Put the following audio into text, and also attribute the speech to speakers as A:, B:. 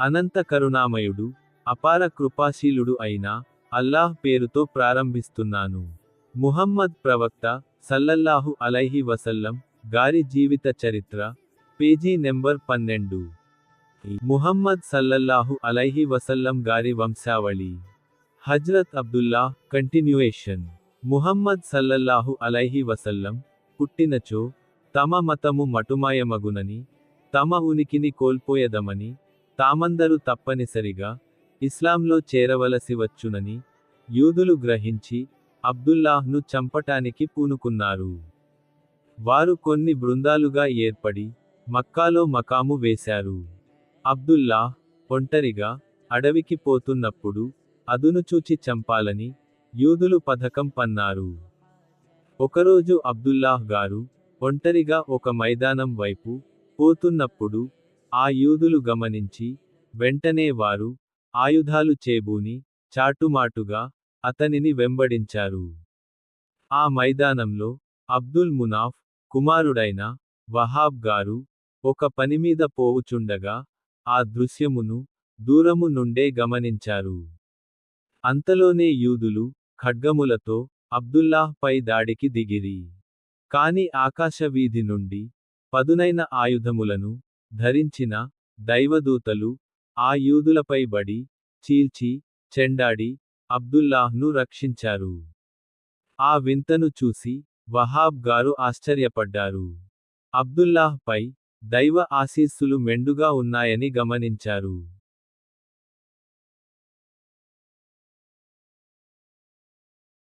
A: అనంత కరుణామయుడు, అపార కృపాశీలుడు అయిన అల్లాహ్ పేరుతో ప్రారంభిస్తున్నాను. ముహమ్మద్ ప్రవక్త సల్లల్లాహు అలైహి వసల్లం గారి జీవిత చరిత్ర, పేజీ నెంబర్ 12. ముహమ్మద్ సల్లల్లాహు అలైహి వసల్లం గారి వంశావళి. హజ్రత్ అబ్దుల్లా కంటిన్యూయేషన్. ముహమ్మద్ సల్లల్లాహు అలైహి వసల్లం పుట్టినచో తమ మతము మటుమాయమగునని, తమ ఉనికిని కోల్పోయదమని, తామందరూ తప్పనిసరిగా ఇస్లాంలో చేరవలసి వచ్చునని యూదులు గ్రహించి అబ్దుల్లాహ్ను చంపటానికి పూనుకున్నారు. వారు కొన్ని బృందాలుగా ఏర్పడి మక్కాలో మకాము వేశారు. అబ్దుల్లాహ్ ఒంటరిగా అడవికి పోతున్నప్పుడు అదునుచూచి చంపాలని యూదులు పథకం పన్నారు. ఒకరోజు అబ్దుల్లాహ్ గారు ఒంటరిగా ఒక మైదానం వైపు పోతున్నప్పుడు ఆ యూదులు గమనించి, వెంటనే వారు ఆయుధాలు చేబూని చాటుమాటుగా అతనిని వెంబడించారు. ఆ మైదానంలో అబ్దుల్ మునాఫ్ కుమారుడైన వహాబ్ గారు ఒక పనిమీద పోవుచుండగా ఆ దృశ్యమును దూరము నుండే గమనించారు. అంతలోనే యూదులు ఖడ్గములతో అబ్దుల్లాహ్ పై దాడికి దిగిరి. కాని ఆకాశవీధి నుండి పదునైన ఆయుధములను ధరించిన దైవదూతలు ఆ యూదులపై బడి చీల్చి చెండాడి అబ్దుల్లాహ్ను రక్షించారు. ఆ వింతను చూసి వహాబ్ గారు ఆశ్చర్యపడ్డారు. అబ్దుల్లాహ్ పై దైవ ఆశీస్సులు మెండుగా ఉన్నాయని గమనించారు.